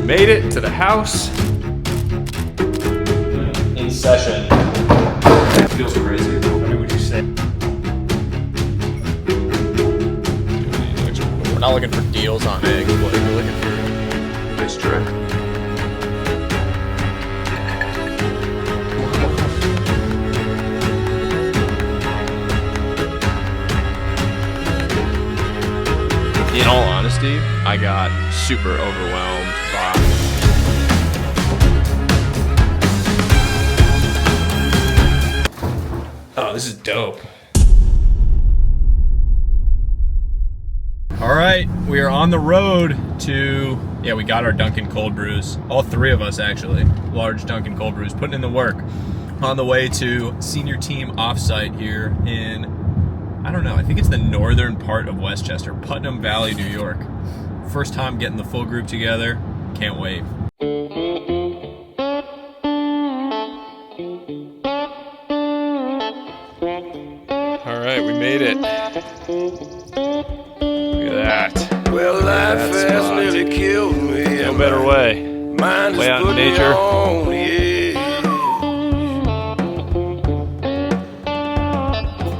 Made it to the house. In session. Feels crazy. What would you say? We're not looking for deals on eggs, but we're looking for this trick. In all honesty, I got super overwhelmed by this is dope. All right, we are on the road to, we got our Dunkin' cold brews. All three of us actually, large Dunkin' cold brews, putting in the work. On the way to senior team offsite here in, I don't know, I think it's the northern part of Westchester, Putnam Valley, New York. First time getting the full group together, can't wait. All right, we made it. Look at that. Well, life has nearly killed me. No better way. Way out in nature.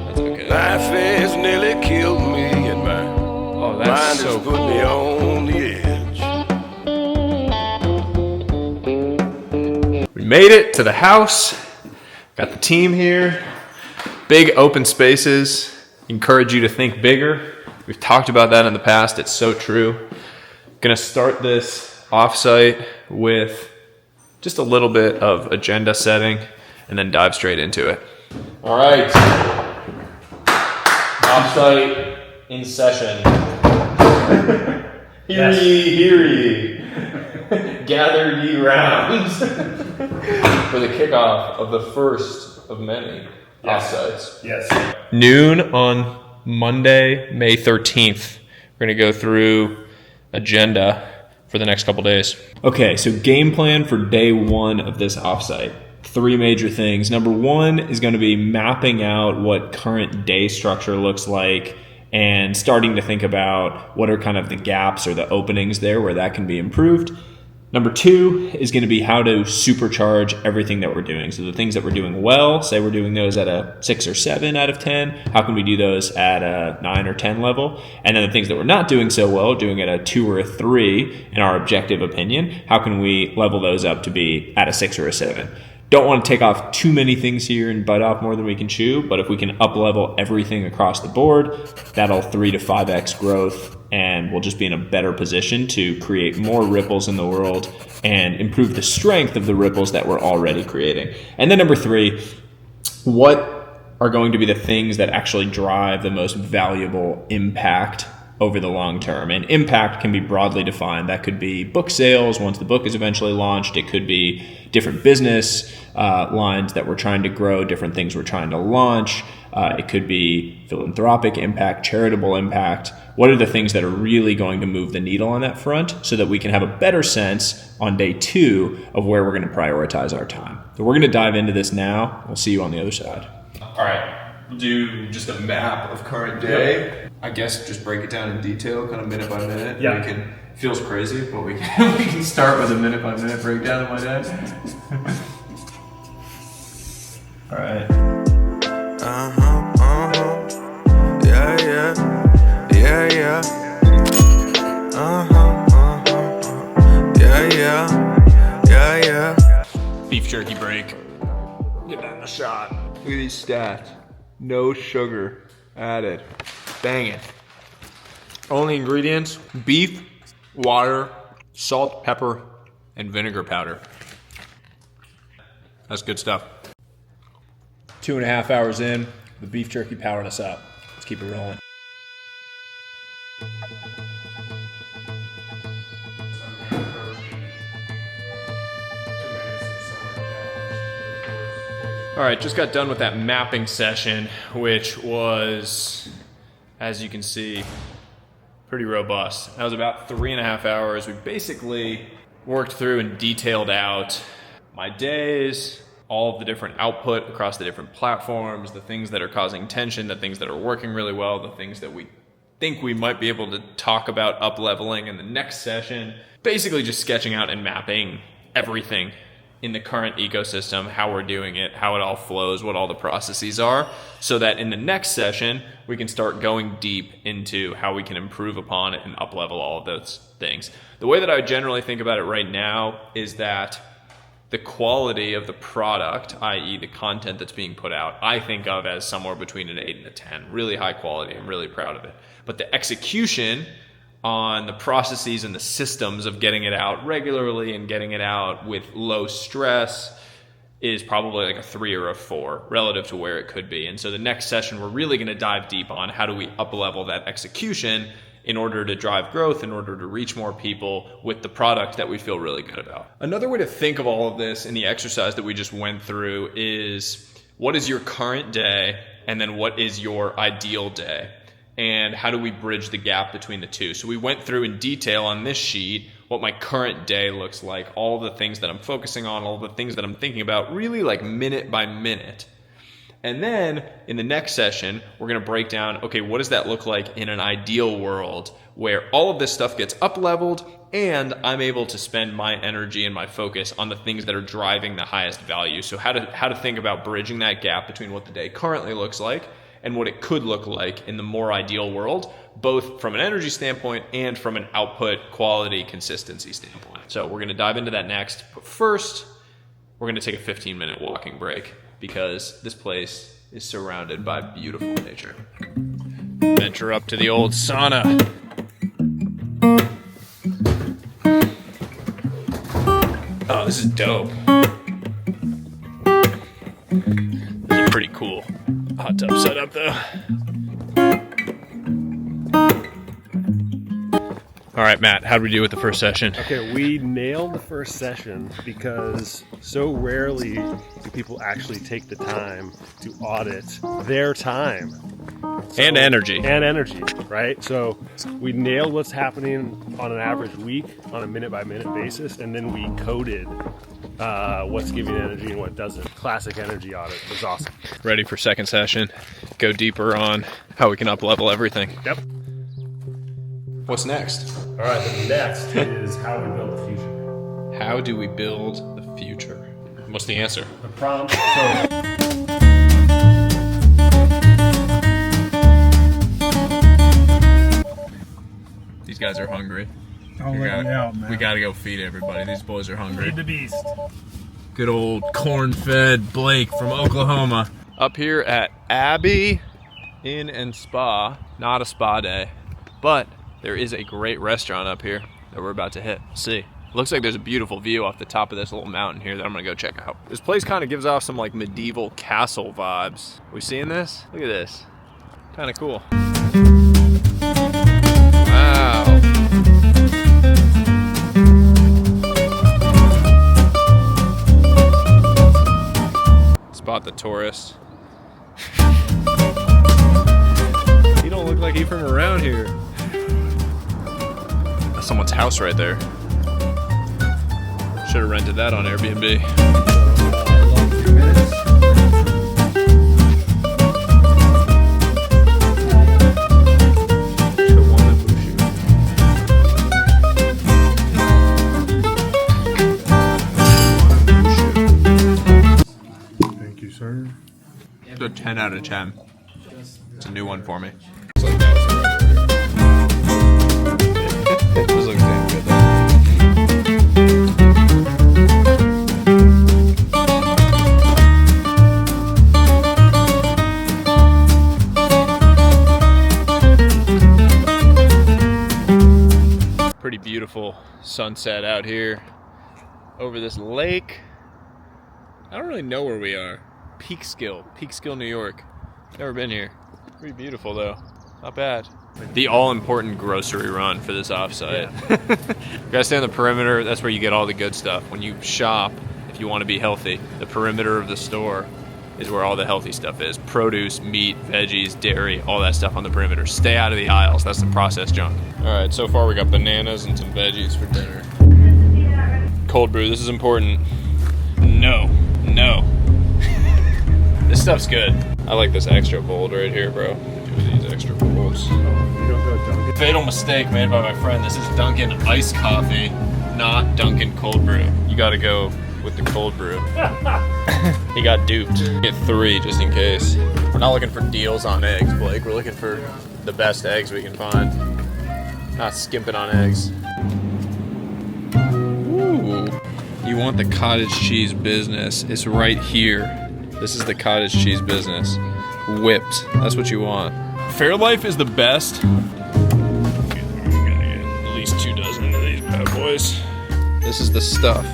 That's okay. Life has nearly killed me, and my That's mind so has put cool. me on the edge. We made it to the house. Got the team here. Big open spaces. Encourage you to think bigger. We've talked about that in the past. It's so true. Gonna start this offsite with just a little bit of agenda setting and then dive straight into it. All right. Offsite in session. Hear ye, hear ye. Gather ye round for the kickoff of the first of many offsites. Yes. Noon on Monday, May 13th. We're going to go through agenda for the next couple days. Okay, so game plan for day one of this offsite. Three major things. Number one is going to be mapping out what current day structure looks like and starting to think about what are kind of the gaps or the openings there where that can be improved. Number two is going to be how to supercharge everything that we're doing. So the things that we're doing well, say we're doing those at a 6 or 7 out of 10, how can we do those at a 9 or 10 level? And then the things that we're not doing so well, doing at a 2 or a 3 in our objective opinion, how can we level those up to be at a 6 or a 7? Don't want to take off too many things here and bite off more than we can chew, but if we can up level everything across the board, that'll 3 to 5x growth, and we'll just be in a better position to create more ripples in the world and improve the strength of the ripples that we're already creating. And then number 3, what are going to be the things that actually drive the most valuable impact over the long term? And impact can be broadly defined. That could be book sales once the book is eventually launched. It could be different business lines that we're trying to grow, different things we're trying to launch. It could be philanthropic impact, charitable impact. What are the things that are really going to move the needle on that front so that we can have a better sense on day 2 of where we're going to prioritize our time? So we're going to dive into this now. We'll see you on the other side. All right. We'll do just a map of current day. Yep. I guess just break it down in detail, kind of minute by minute. Yeah. Feels crazy, but we can start with a minute by minute breakdown of my day. All right. Yeah. Beef jerky break. Get that in the shot. Look at these stats. No sugar added. Bang it. Only ingredients: beef, water, salt, pepper, and vinegar powder. That's good stuff. 2.5 hours in, the beef jerky powering us up. Let's keep it rolling. All right, just got done with that mapping session, which was, as you can see, pretty robust. That was about 3.5 hours. We basically worked through and detailed out my days, all of the different output across the different platforms, the things that are causing tension, the things that are working really well, the things that we think we might be able to talk about up-leveling in the next session. Basically just sketching out and mapping everything in the current ecosystem, how we're doing it, how it all flows, what all the processes are, so that in the next session, we can start going deep into how we can improve upon it and up-level all of those things. The way that I generally think about it right now is that the quality of the product, i.e. the content that's being put out, I think of as somewhere between an 8 and a 10. Really high quality. I'm really proud of it. But the execution on the processes and the systems of getting it out regularly and getting it out with low stress is probably like a 3 or a 4 relative to where it could be. And so the next session, we're really going to dive deep on how do we up-level that execution in order to drive growth, in order to reach more people with the product that we feel really good about. Another way to think of all of this in the exercise that we just went through is what is your current day and then what is your ideal day? And how do we bridge the gap between the two? So we went through in detail on this sheet what my current day looks like, all the things that I'm focusing on, all the things that I'm thinking about, really like minute by minute. And then in the next session, we're going to break down, okay, what does that look like in an ideal world where all of this stuff gets up-leveled and I'm able to spend my energy and my focus on the things that are driving the highest value. So how to think about bridging that gap between what the day currently looks like and what it could look like in the more ideal world, both from an energy standpoint and from an output quality consistency standpoint. So we're going to dive into that next. But first, we're going to take a 15-minute walking break because this place is surrounded by beautiful nature. Venture up to the old sauna. Oh, this is dope. This is pretty cool. Hot tub setup though. All right, Matt, how did we do with the first session? Okay, we nailed the first session because so rarely do people actually take the time to audit their time. And energy. And energy, right? So we nailed what's happening on an average week on a minute-by-minute basis, and then we coded what's giving energy and what doesn't. Classic energy audit. It was awesome. Ready for second session. Go deeper on how we can up-level everything. Yep. What's next? All right, the next is how we build the future. How do we build the future? What's the answer? The prompt. So these guys are hungry. Don't let me out, man. We gotta go feed everybody. These boys are hungry. feed the beast. Good old corn-fed Blake from Oklahoma. Up here at Abbey Inn and Spa. Not a spa day, but there is a great restaurant up here that we're about to hit. See. Looks like there's a beautiful view off the top of this little mountain here that I'm gonna go check out. This place kind of gives off some like medieval castle vibes. We seeing this? Look at this. Kind of cool. Wow. Spot the tourist. He don't look like he from around here. That's someone's house right there. Should have rented that on Airbnb. Thank you, sir. It's a 10 out of 10. It's a new one for me. Those look damn good though. Pretty beautiful sunset out here over this lake. I don't really know where we are. Peekskill, New York. Never been here. Pretty beautiful though. Not bad. The all-important grocery run for this offsite. Yeah. You gotta stay on the perimeter. That's where you get all the good stuff. When you shop, if you want to be healthy, the perimeter of the store is where all the healthy stuff is. Produce, meat, veggies, dairy, all that stuff on the perimeter. Stay out of the aisles. That's the processed junk. All right, so far we got bananas and some veggies for dinner. Cold brew, this is important. No. This stuff's good. I like this extra bold right here, bro. these extra bowls. You don't go Dunkin'? Fatal mistake made by my friend. This is Dunkin' iced coffee, not Dunkin' cold brew. You gotta go with the cold brew. He got duped. Get 3 just in case. We're not looking for deals on eggs, Blake. We're looking for the best eggs we can find. Not skimping on eggs. Ooh. You want the cottage cheese business. It's right here. This is the cottage cheese business. Whipped. That's what you want. Fairlife is the best. Gotta get at least 2 dozen of these bad boys. This is the stuff.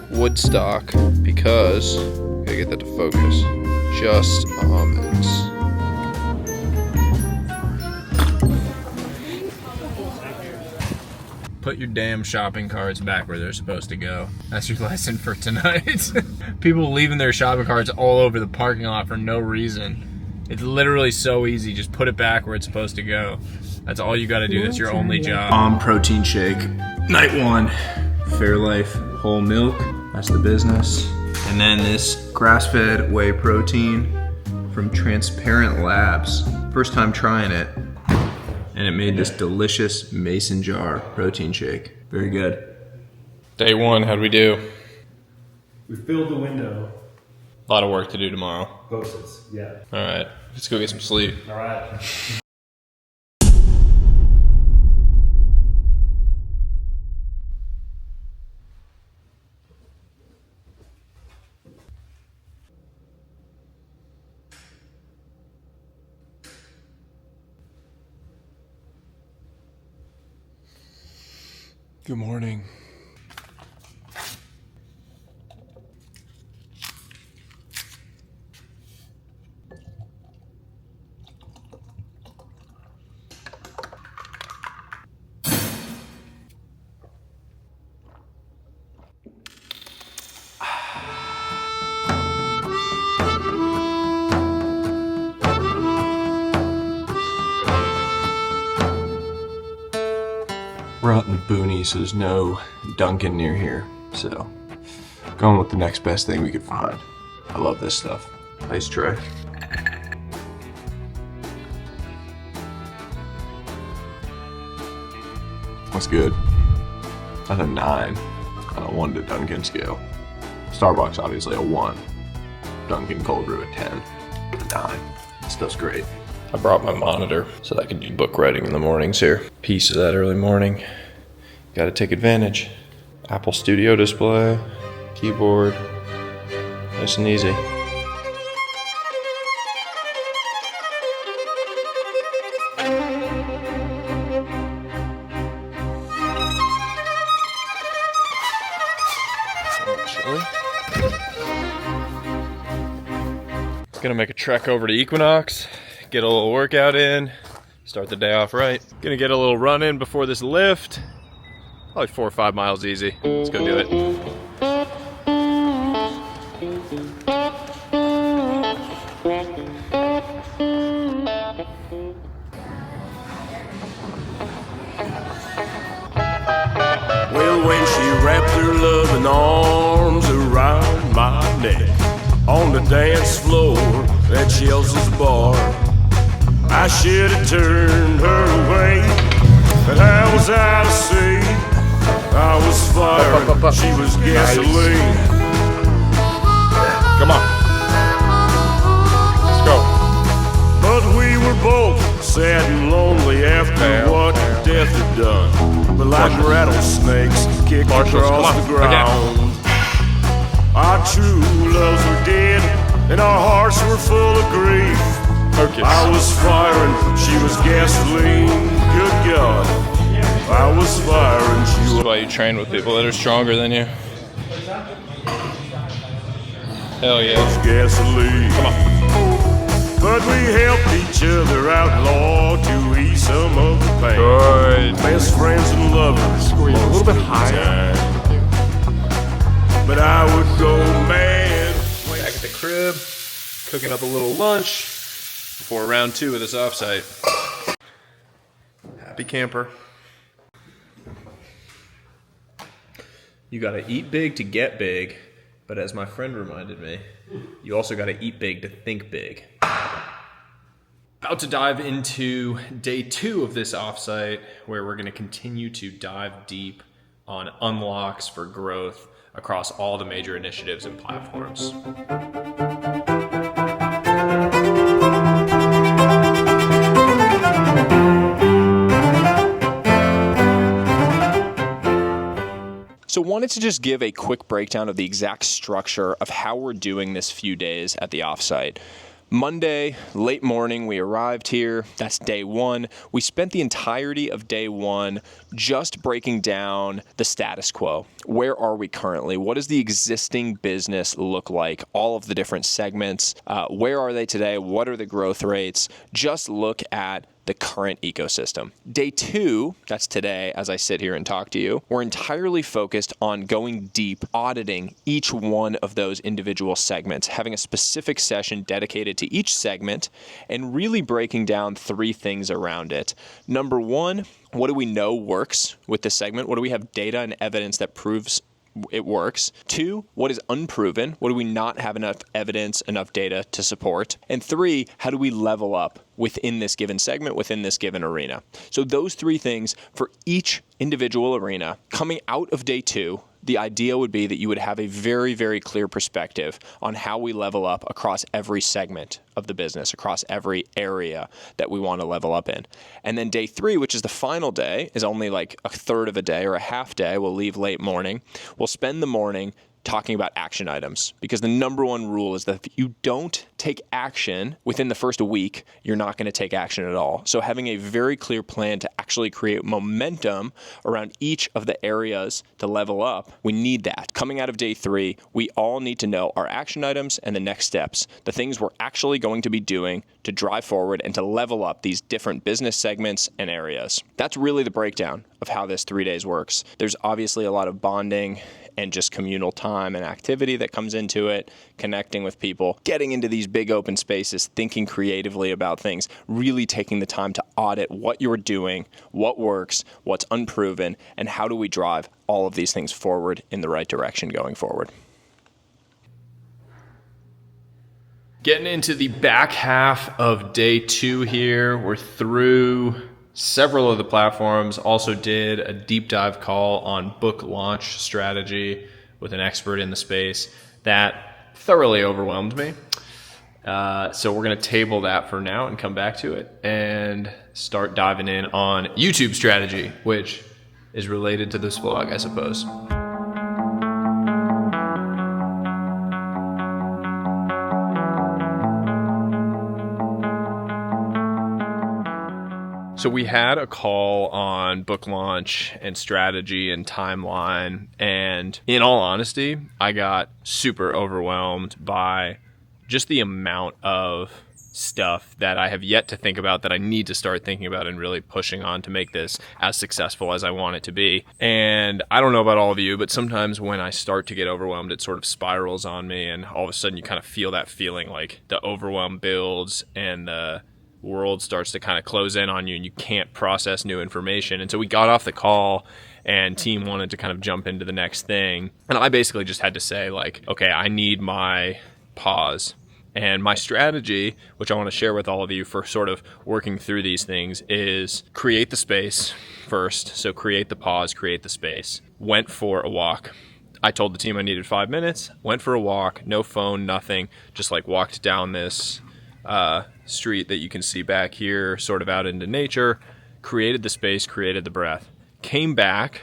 Woodstock, because gotta get that to focus. Just almonds. Put your damn shopping carts back where they're supposed to go. That's your lesson for tonight. People leaving their shopping carts all over the parking lot for no reason. It's literally so easy. Just put it back where it's supposed to go. That's all you gotta do. That's your only job. Protein shake. Night 1. Fairlife whole milk. That's the business. And then this grass-fed whey protein from Transparent Labs. First time trying it. And it made this delicious mason jar protein shake. Very good. Day 1, how'd we do? We filled the window. A lot of work to do tomorrow. Post-its, yeah. All right, let's go get some sleep. All right. Good morning. We're out in the boonies, so there's no Dunkin' near here. So, going with the next best thing we could find. I love this stuff. Nice tray. What's good? That's a 9 on a 1 to Dunkin' scale. Starbucks, obviously, a 1. Dunkin' cold brew, a 10. A 9. This stuff's great. I brought my monitor so that I could do book writing in the mornings here. Piece of that early morning. Gotta take advantage. Apple Studio display, keyboard, nice and easy. Chilly. Gonna make a trek over to Equinox. Get a little workout in, start the day off right. Gonna get a little run in before this lift. Probably 4 or 5 miles easy. Let's go do it. Well, when she wrapped her loving arms around my neck on the dance floor at Chelsea's bar, I should have turned her away, but I was out of sea. I was fire, she was gasoline. Come on. Let's go. But we were both sad and lonely after what death had done. But like rattlesnakes kicked across the ground. Our true loves were dead and our hearts were full of grief. Focus. I was firing, she was gasoline. Good God. I was firing, she This was. is why you train with people that are stronger than you. Hell yeah. Gasoline. Come on. But we helped each other out, Lord, to ease some of the pain. Good. Best friends and lovers. A little bit higher. But I would go mad. Back at the crib, cooking up a little lunch before round 2 of this offsite. Happy camper. You gotta eat big to get big, but as my friend reminded me, you also gotta eat big to think big. About to dive into day 2 of this offsite, where we're going to continue to dive deep on unlocks for growth across all the major initiatives and platforms. So wanted to just give a quick breakdown of the exact structure of how we're doing this few days at the offsite. Monday, late morning, we arrived here. That's day 1. We spent the entirety of day 1 just breaking down the status quo. Where are we currently? What does the existing business look like? All of the different segments. Where are they today? What are the growth rates? Just look at the current ecosystem. Day 2, that's today as I sit here and talk to you, we're entirely focused on going deep, auditing each one of those individual segments, having a specific session dedicated to each segment, and really breaking down 3 things around it. Number 1, what do we know works with this segment? What do we have data and evidence that proves it works? 2, what is unproven? What do we not have enough evidence, enough data to support? And 3, how do we level up within this given segment, within this given arena? So those 3 things for each individual arena. Coming out of day 2, the idea would be that you would have a very, very clear perspective on how we level up across every segment of the business, across every area that we want to level up in. And then day 3, which is the final day, is only like a third of a day or a half day. We'll leave late morning. We'll spend the morning talking about action items, because the number 1 rule is that if you don't take action within the first week, you're not going to take action at all. So having a very clear plan to actually create momentum around each of the areas to level up, we need that. Coming out of day 3, we all need to know our action items and the next steps, the things we're actually going to be doing to drive forward and to level up these different business segments and areas. That's really the breakdown of how this 3 days works. There's obviously a lot of bonding and just communal time and activity that comes into it, connecting with people, getting into these big open spaces, thinking creatively about things, really taking the time to audit what you're doing, what works, what's unproven, and how do we drive all of these things forward in the right direction going forward. Getting into the back half of day 2 here, we're through several of the platforms. Also did a deep dive call on book launch strategy with an expert in the space that thoroughly overwhelmed me. So we're going to table that for now and come back to it and start diving in on YouTube strategy, which is related to this vlog, I suppose. So we had a call on book launch and strategy and timeline, and in all honesty, I got super overwhelmed by just the amount of stuff that I have yet to think about that I need to start thinking about and really pushing on to make this as successful as I want it to be. And I don't know about all of you, but sometimes when I start to get overwhelmed, it sort of spirals on me, and all of a sudden you kind of feel that feeling like the overwhelm builds and the world starts to kind of close in on you and you can't process new information. And so we got off the call and team wanted to kind of jump into the next thing. And I basically just had to say, like, okay, I need my pause. And my strategy, which I want to share with all of you for sort of working through these things, is create the space first. So create the pause, create the space. Went for a walk. I told the team I needed 5 minutes, went for a walk, no phone, nothing, just like walked down this street that you can see back here, sort of out into nature, created the space, created the breath, came back,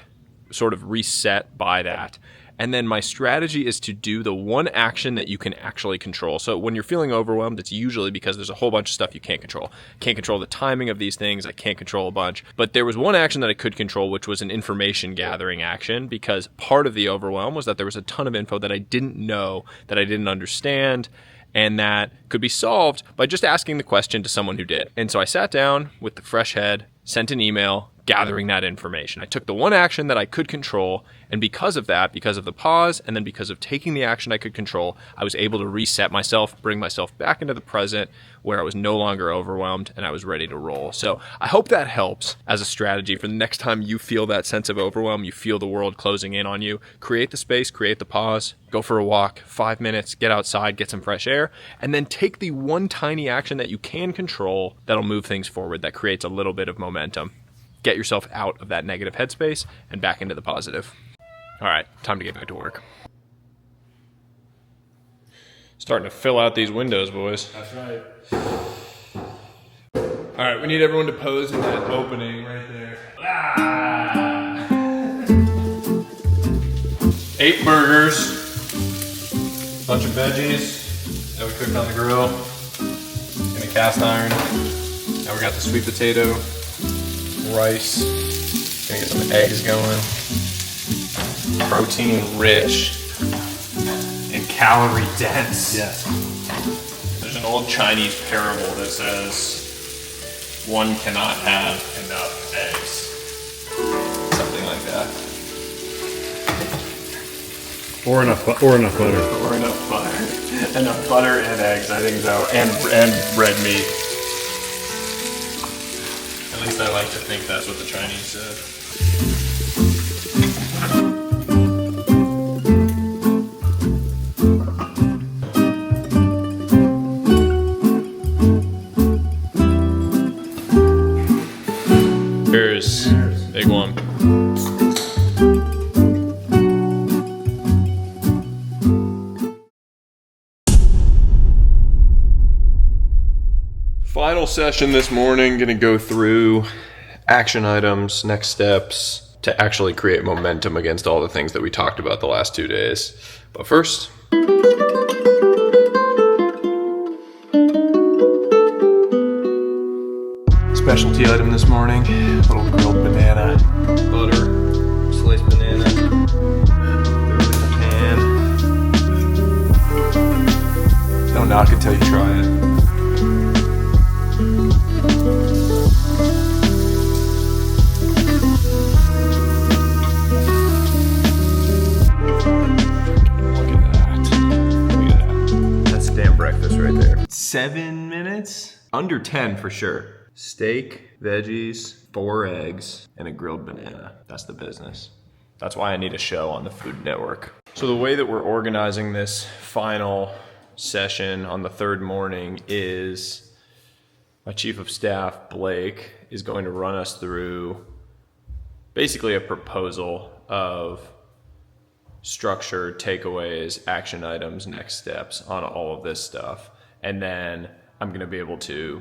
sort of reset by that. And then my strategy is to do the one action that you can actually control. So when you're feeling overwhelmed, it's usually because there's a whole bunch of stuff you can't control. Can't control the timing of these things. I can't control a bunch. But there was one action that I could control, which was an information gathering action, because part of the overwhelm was that there was a ton of info that I didn't know, that I didn't understand, and that could be solved by just asking the question to someone who did. And so I sat down with the fresh head, sent an email, gathering that information. I took the one action that I could control, and because of that, because of the pause, and then because of taking the action I could control, I was able to reset myself, bring myself back into the present where I was no longer overwhelmed and I was ready to roll. So I hope that helps as a strategy for the next time you feel that sense of overwhelm, you feel the world closing in on you. Create the space, create the pause, go for a walk, 5 minutes, get outside, get some fresh air, and then take the one tiny action that you can control that'll move things forward, that creates a little bit of momentum. Get yourself out of that negative headspace and back into the positive. All right, time to get back to work. Starting to fill out these windows, boys. That's right. All right, we need everyone to pose in that opening right there. 8 burgers, bunch of veggies that we cooked on the grill in a cast iron. Now we got the sweet potato, rice, gonna get some eggs going. Protein rich and calorie dense. Yes. There's an old Chinese parable that says one cannot have enough eggs. Something like that. Or enough butter. Or enough butter. Enough butter and eggs, I think so. And red meat. At least I like to think that's what the Chinese said. Cheers. Big one. Final session this morning, gonna go through action items, next steps to actually create momentum against all the things that we talked about the last 2 days. But first, specialty item this morning, little grilled banana, butter, sliced banana, throw it in the pan. Don't knock it till you try it. Look at that. That's damn breakfast right there. 7 minutes? Under 10 for sure. Steak, veggies, 4 eggs, and a grilled banana. That's the business. That's why I need a show on the Food Network. So the way that we're organizing this final session on the third morning is my chief of staff, Blake, is going to run us through basically a proposal of structured takeaways, action items, next steps on all of this stuff. And then I'm going to be able to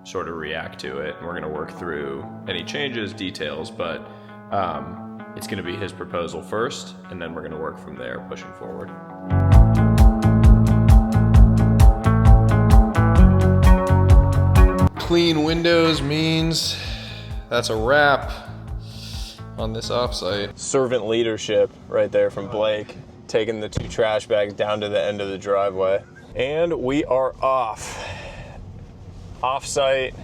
sort of react to it. And we're going to work through any changes, details, but it's going to be his proposal first, and then we're going to work from there, pushing forward. Clean windows means that's a wrap on this offsite. Servant leadership right there from Blake, taking the 2 trash bags down to the end of the driveway. And we are off. Offsite,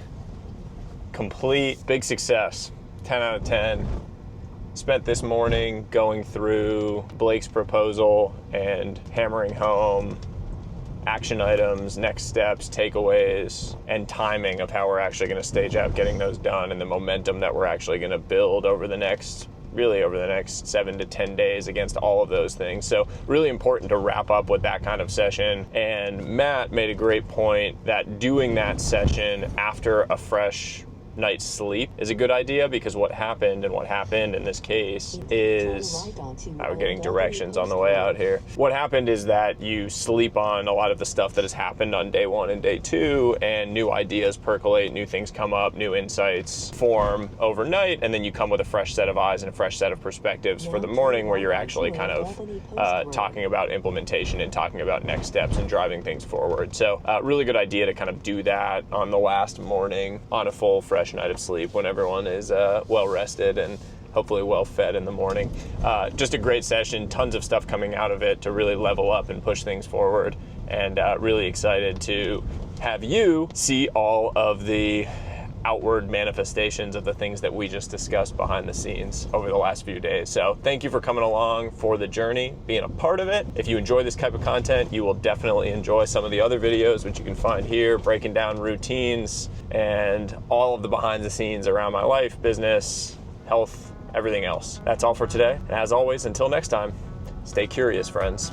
complete, big success, 10 out of 10. Spent this morning going through Blake's proposal and hammering home action items, next steps, takeaways, and timing of how we're actually going to stage out getting those done, and the momentum that we're actually going to build over the next 7 to 10 days against all of those things. So really important to wrap up with that kind of session. And Matt made a great point that doing that session after a fresh night's sleep is a good idea, because what happened in this case is, we're getting directions on the way out here. What happened is that you sleep on a lot of the stuff that has happened on day 1 and day 2, and new ideas percolate, new things come up, new insights form overnight, and then you come with a fresh set of eyes and a fresh set of perspectives for the morning, where you're actually kind of talking about implementation and talking about next steps and driving things forward. So really good idea to kind of do that on the last morning on a full fresh night of sleep, when everyone is well rested and hopefully well fed in the morning. Just a great session, tons of stuff coming out of it to really level up and push things forward, and really excited to have you see all of the outward manifestations of the things that we just discussed behind the scenes over the last few days. So thank you for coming along for the journey, being a part of it. If you enjoy this type of content, you will definitely enjoy some of the other videos, which you can find here, breaking down routines and all of the behind the scenes around my life, business, health, everything else. That's all for today. And as always, until next time, stay curious, friends.